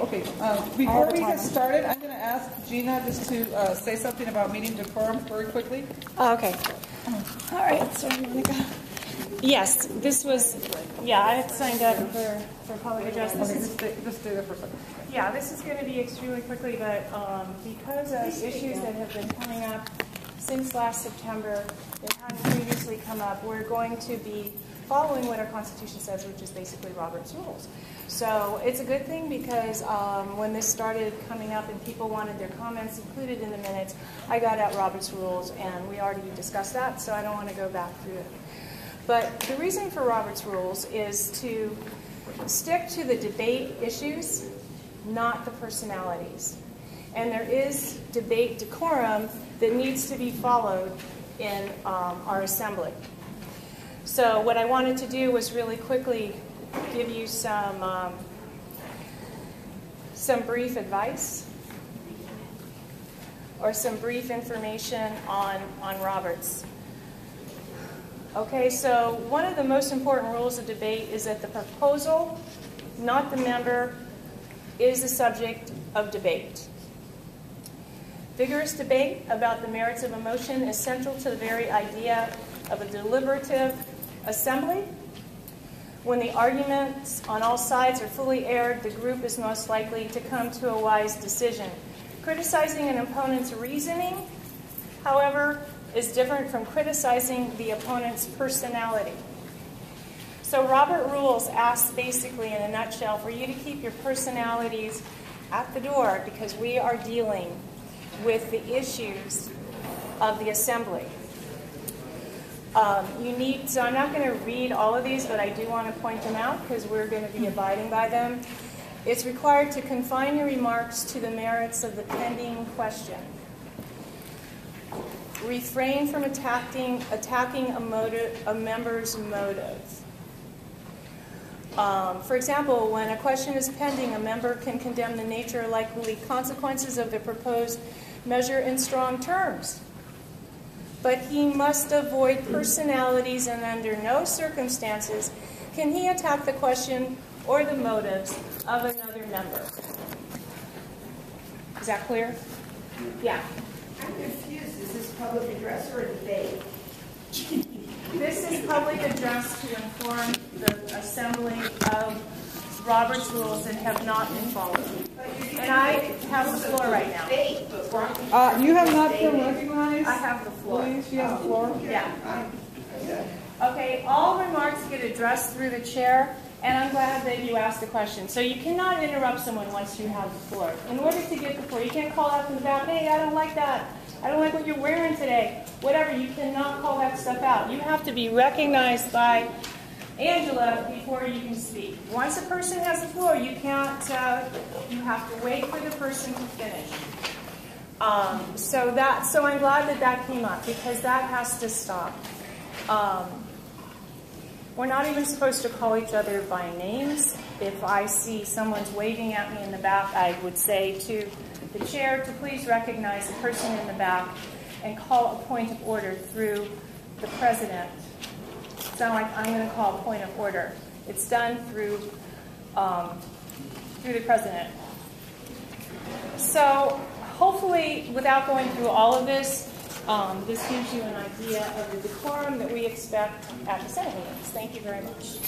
Okay, before we get started, I'm going to ask Gina just to say something about meeting decorum very quickly. Okay. All right, so you want to go? Yes, this was, I had signed up for public address. Okay, just stay there for a second. Yeah, this is going to be extremely quickly, but because of issues that have been coming up since last September that hadn't previously come up, we're going to be following what our Constitution says, which is basically Robert's Rules. So it's a good thing because when this started coming up and people wanted their comments included in the minutes, I got out Robert's Rules, and we already discussed that, so I don't want to go back through it. But the reason for Robert's Rules is to stick to the debate issues, not the personalities. And there is debate decorum that needs to be followed in our assembly. So what I wanted to do was really quickly give you some brief advice or some brief information on Roberts. Okay, so one of the most important rules of debate is that the proposal, not the member, is the subject of debate. Vigorous debate about the merits of a motion is central to the very idea of a deliberative assembly. When the arguments on all sides are fully aired, the group is most likely to come to a wise decision. Criticizing an opponent's reasoning, however, is different from criticizing the opponent's personality. So Robert Rules asks basically in a nutshell for you to keep your personalities at the door because we are dealing with the issues of the assembly. So I'm not going to read all of these, but I do want to point them out because we're going to be abiding by them. It's required to confine your remarks to the merits of the pending question. Refrain from attacking a member's motive. For example, when a question is pending, a member can condemn the nature or likely consequences of the proposed measure in strong terms. But he must avoid personalities, and under no circumstances can he attack the question or the motives of another member. Is that clear? Yeah. I'm confused. Is this public address or a debate? This is public address to inform the assembly of Robert's Rules that have not been followed. And I have the floor right now. You have not been recognized? I have the floor. Please, you have the floor? Yeah. Okay, all remarks get addressed through the chair, and I'm glad that you asked the question. So you cannot interrupt someone once you have the floor. In order to get the floor, you can't call out from the back, hey, I don't like that. I don't like what you're wearing today. Whatever, you cannot call that stuff out. You have to be recognized by Angela before you can speak. Once a person has the floor, you can't, you have to wait for the person to finish. So I'm glad that came up because that has to stop. We're not even supposed to call each other by names. If I see someone's waving at me in the back, I would say to the chair to please recognize the person in the back and call a point of order through the president. So I'm going to call a point of order. It's done through the president. So hopefully, without going through all of this, this gives you an idea of the decorum that we expect at the Senate meetings. Thank you very much.